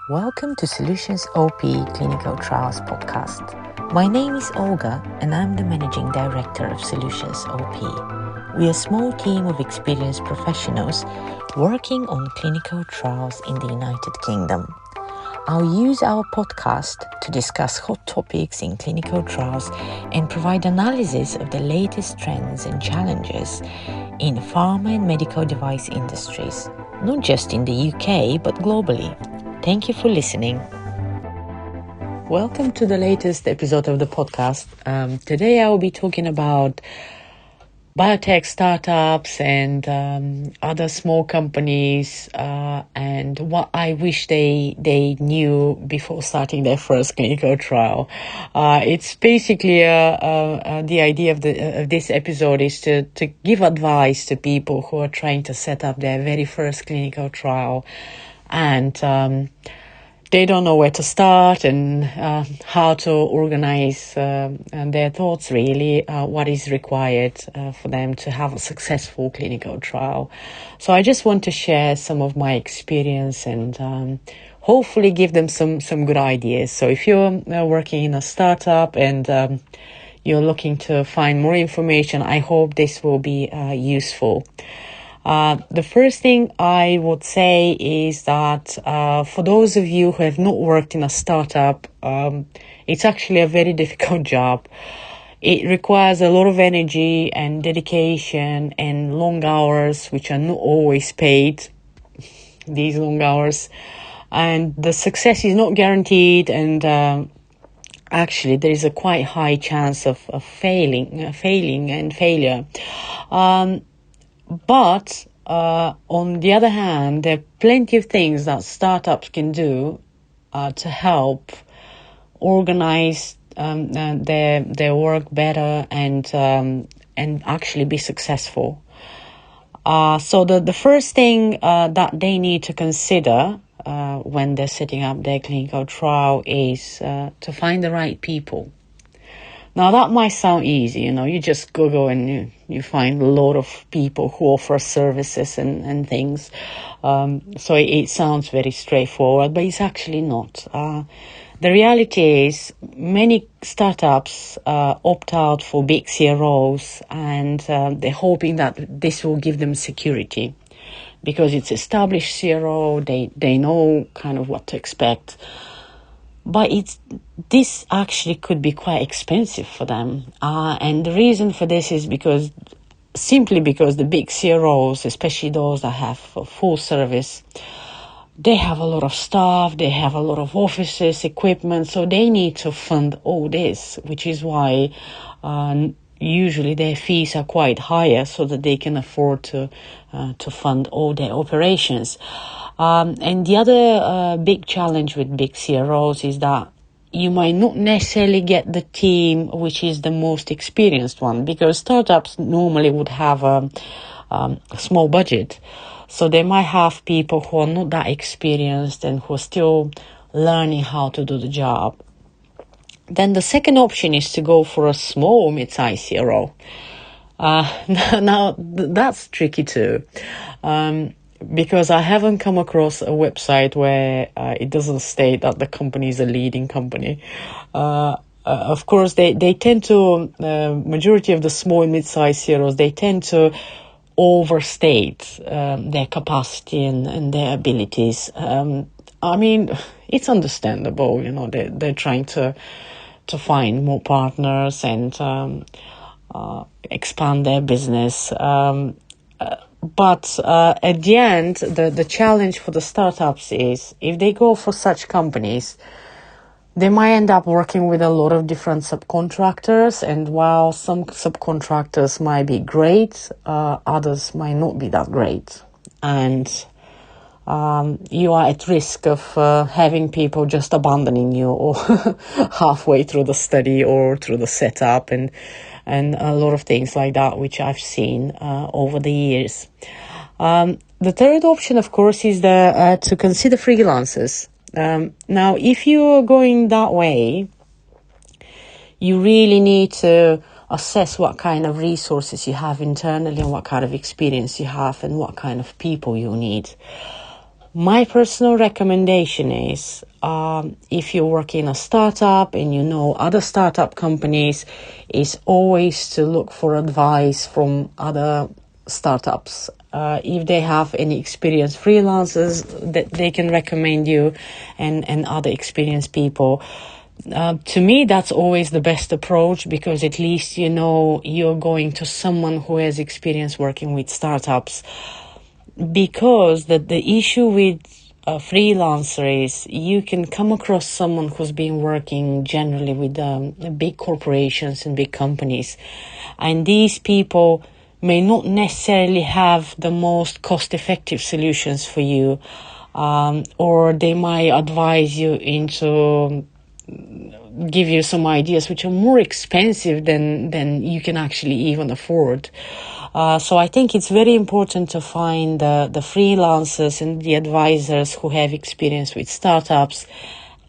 Welcome to Solutions OP Clinical Trials Podcast. My name is Olga and I'm the Managing Director of Solutions OP. We are a small team of experienced professionals working on clinical trials in the United Kingdom. I'll use our podcast to discuss hot topics in clinical trials and provide analysis of the latest trends and challenges in pharma and medical device industries, not just in the UK but globally. Thank you for listening. Welcome to the latest episode of the podcast. Today I will be talking about biotech startups and other small companies and what I wish they knew before starting their first clinical trial. It's basically the idea of this episode is to give advice to people who are trying to set up their very first clinical trial and they don't know where to start and how to organize their thoughts, really, what is required for them to have a successful clinical trial. So I just want to share some of my experience and hopefully give them some good ideas. So if you're working in a startup and you're looking to find more information, I hope this will be useful. The first thing I would say is that for those of you who have not worked in a startup, it's actually a very difficult job. It requires a lot of energy and dedication and long hours, which are not always paid, these long hours. And the success is not guaranteed and actually there is a quite high chance of failing and failure. But on the other hand, there are plenty of things that startups can do to help organize their work better and actually be successful. So the first thing that they need to consider when they're setting up their clinical trial is to find the right people. Now, that might sound easy, you just Google and you find a lot of people who offer services and things. So it sounds very straightforward, but it's actually not. The reality is many startups opt out for big CROs and they're hoping that this will give them security because it's established CRO, they know kind of what to expect. But this actually could be quite expensive for them. And the reason for this is simply because the big CROs, especially those that have full service, they have a lot of staff, they have a lot of offices, equipment, so they need to fund all this, which is why usually their fees are quite higher so that they can afford to fund all their operations. And the other big challenge with big CROs is that you might not necessarily get the team which is the most experienced one because startups normally would have a small budget. So they might have people who are not that experienced and who are still learning how to do the job. Then the second option is to go for a small mid-sized CRO. Now that's tricky too. Because I haven't come across a website where it doesn't state that the company is a leading company. Of course, they tend to, majority of the small and mid-sized CROs, they tend to overstate their capacity and their abilities. I mean, it's understandable, they're trying to find more partners and expand their business. But at the end, the challenge for the startups is if they go for such companies, they might end up working with a lot of different subcontractors. And while some subcontractors might be great, others might not be that great. And you are at risk of having people just abandoning you or halfway through the study or through the setup and a lot of things like that, which I've seen over the years. The third option, of course, is to consider freelancers. Now, if you're going that way, you really need to assess what kind of resources you have internally and what kind of experience you have and what kind of people you need. My personal recommendation is, if you work in a startup and you know other startup companies, is always to look for advice from other startups. If they have any experienced freelancers that they can recommend you, and other experienced people. To me, that's always the best approach, because at least you know you're going to someone who has experience working with startups. Because the issue with a freelancer is you can come across someone who's been working generally with big corporations and big companies, and these people may not necessarily have the most cost-effective solutions for you, or they might advise you into give you some ideas which are more expensive than you can actually even afford. So I think it's very important to find the freelancers and the advisors who have experience with startups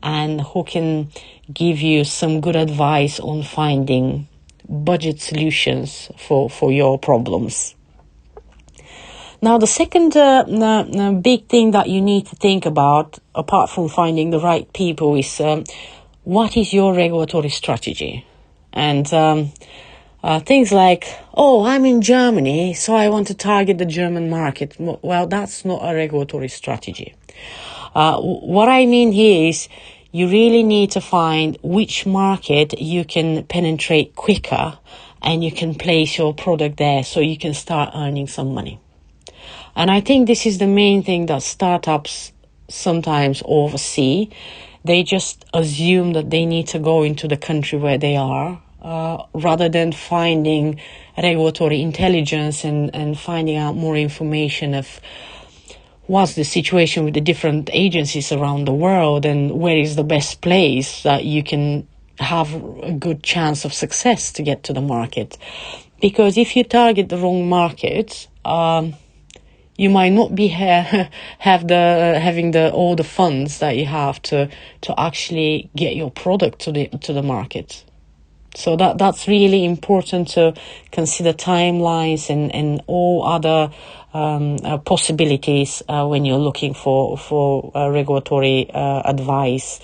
and who can give you some good advice on finding budget solutions for your problems. Now, the second big thing that you need to think about, apart from finding the right people, is what is your regulatory strategy? And things like, oh, I'm in Germany, so I want to target the German market. Well, that's not a regulatory strategy. What I mean here is you really need to find which market you can penetrate quicker, and you can place your product there so you can start earning some money. And I think this is the main thing that startups sometimes oversee. They just assume that they need to go into the country where they are, rather than finding regulatory intelligence and finding out more information of what's the situation with the different agencies around the world and where is the best place that you can have a good chance of success to get to the market. Because if you target the wrong market, you might not be having all the funds that you have to actually get your product to the market. So that's really important to consider timelines and all other possibilities when you're looking for regulatory advice.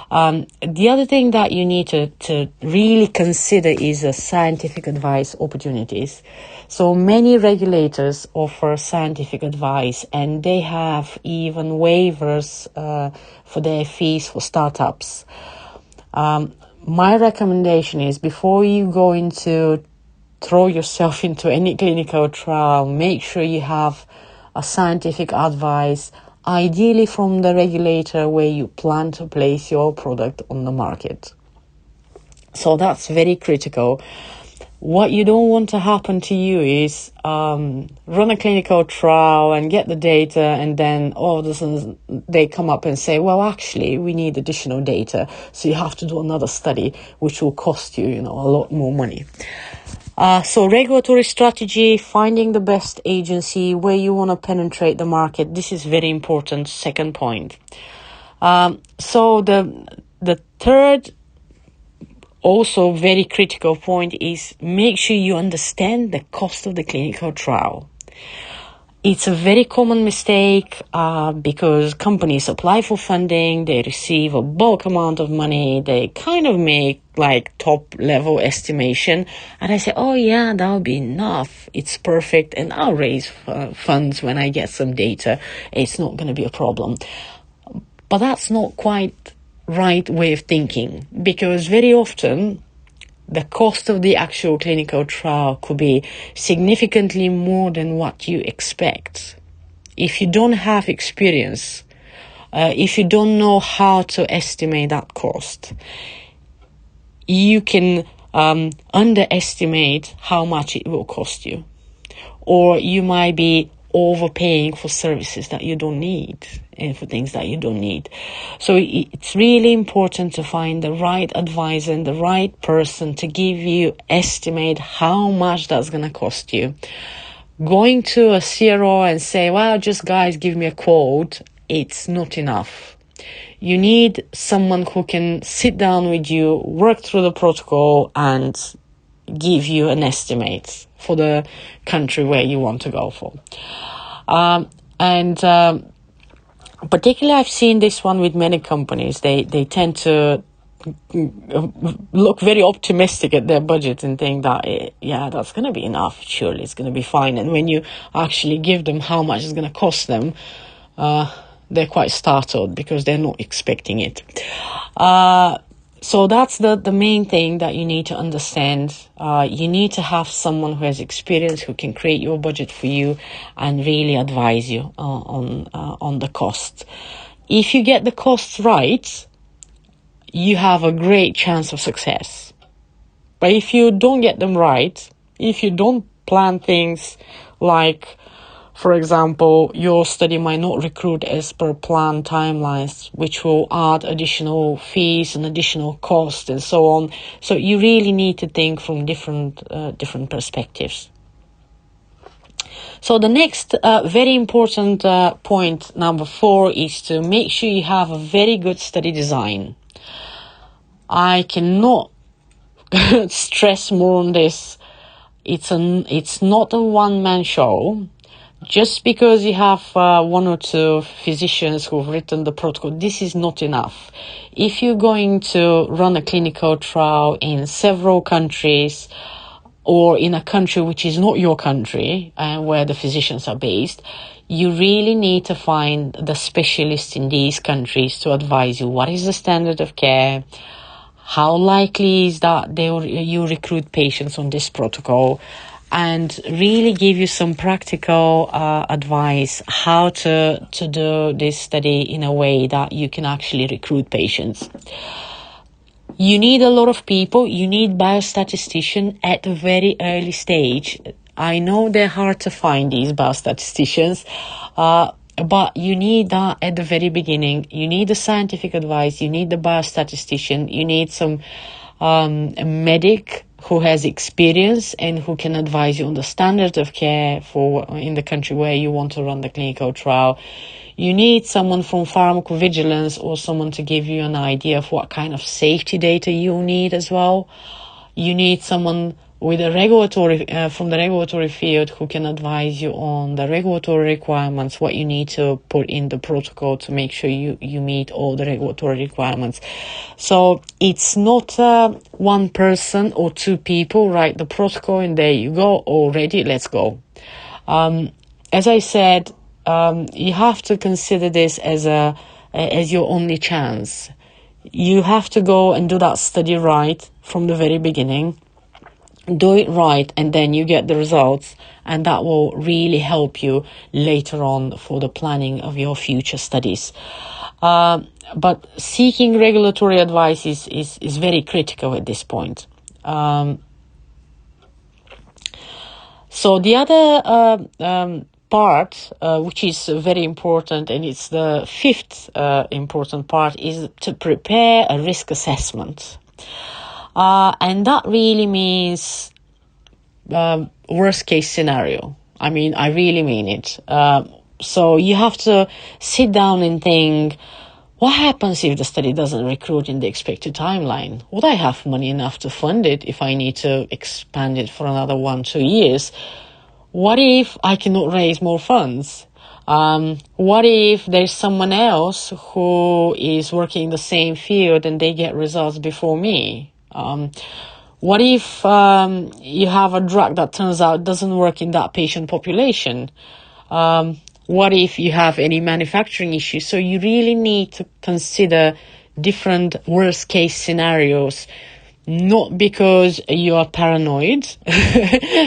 The other thing that you need to really consider is scientific advice opportunities. So many regulators offer scientific advice, and they have even waivers for their fees for startups. My recommendation is, before you go into throw yourself into any clinical trial, make sure you have a scientific advice, ideally from the regulator where you plan to place your product on the market. So that's very critical. What you don't want to happen to you is run a clinical trial and get the data, and then all of a sudden they come up and say, well, actually, we need additional data, so you have to do another study, which will cost you, a lot more money. So regulatory strategy, finding the best agency where you want to penetrate the market, this is very important. Second point. So the third, also very critical point is make sure you understand the cost of the clinical trial. It's a very common mistake because companies apply for funding, they receive a bulk amount of money, they kind of make like top level estimation, and I say, oh yeah, that'll be enough, it's perfect, and I'll raise funds when I get some data, it's not going to be a problem. But that's not quite right way of thinking, because very often the cost of the actual clinical trial could be significantly more than what you expect. If you don't have experience, if you don't know how to estimate that cost, you can underestimate how much it will cost you. Or you might be overpaying for services that you don't need and for things that you don't need. So it's really important to find the right advisor and the right person to give you estimate how much that's going to cost you. Going to a CRO and say, well, just guys, give me a quote, it's not enough. You need someone who can sit down with you, work through the protocol, and give you an estimate for the country where you want to go for. Particularly, I've seen this one with many companies. They tend to look very optimistic at their budget and think that, yeah, that's going to be enough. Surely it's going to be fine. And when you actually give them how much it's going to cost them, they're quite startled because they're not expecting it. So that's the main thing that you need to understand. You need to have someone who has experience, who can create your budget for you and really advise you on the cost. If you get the costs right, you have a great chance of success. But if you don't get them right, if you don't plan things like, for example, your study might not recruit as per planned timelines, which will add additional fees and additional costs and so on. So you really need to think from different perspectives. So the next very important point, number 4, is to make sure you have a very good study design. I cannot stress more on this. It's not a one-man show. Just because you have 1 or 2 physicians who've written the protocol, this is not enough. If you're going to run a clinical trial in several countries, or in a country which is not your country and where the physicians are based, you really need to find the specialists in these countries to advise you what is the standard of care, how likely is that you recruit patients on this protocol, and really give you some practical advice how to do this study in a way that you can actually recruit patients. You need a lot of people. You need biostatisticians at a very early stage. I know they're hard to find, these biostatisticians, but you need that at the very beginning. You need the scientific advice. You need the biostatistician. You need some a medic who has experience and who can advise you on the standard of care in the country where you want to run the clinical trial. You need someone from pharmacovigilance or someone to give you an idea of what kind of safety data you need as well. You need someone with a regulatory from the regulatory field who can advise you on the regulatory requirements, what you need to put in the protocol to make sure you meet all the regulatory requirements. So it's not one person or 2 people write the protocol and there you go, all ready, let's go. As I said, you have to consider this as your only chance. You have to go and do that study right from the very beginning. Do it right, and then you get the results, and that will really help you later on for the planning of your future studies. But seeking regulatory advice is very critical at this point. So the other part, which is very important, and it's the 5th important part, is to prepare a risk assessment. And that really means worst case scenario. I mean, I really mean it. So you have to sit down and think, what happens if the study doesn't recruit in the expected timeline? Would I have money enough to fund it if I need to expand it for another 1-2 years? What if I cannot raise more funds? What if there's someone else who is working in the same field and they get results before me? What if you have a drug that turns out doesn't work in that patient population? What if you have any manufacturing issues? So you really need to consider different worst case scenarios, not because you are paranoid.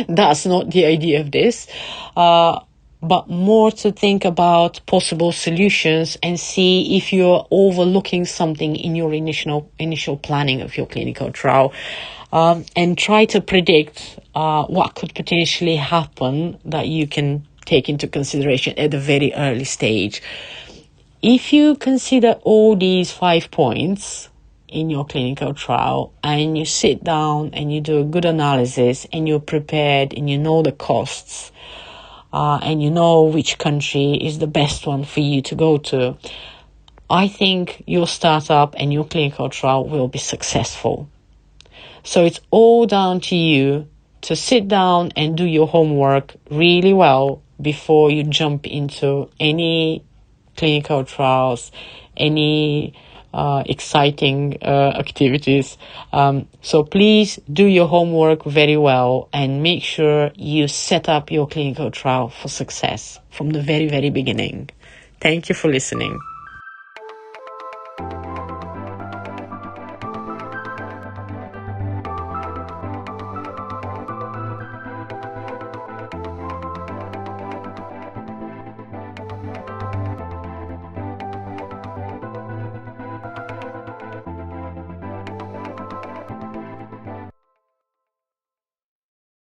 That's not the idea of this. But more to think about possible solutions and see if you're overlooking something in your initial planning of your clinical trial, and try to predict what could potentially happen that you can take into consideration at a very early stage. If you consider all these 5 points in your clinical trial and you sit down and you do a good analysis and you're prepared and you know the costs, and you know which country is the best one for you to go to, I think your startup and your clinical trial will be successful. So it's all down to you to sit down and do your homework really well before you jump into any clinical trials, any exciting activities. So please do your homework very well and make sure you set up your clinical trial for success from the very, very beginning. Thank you for listening.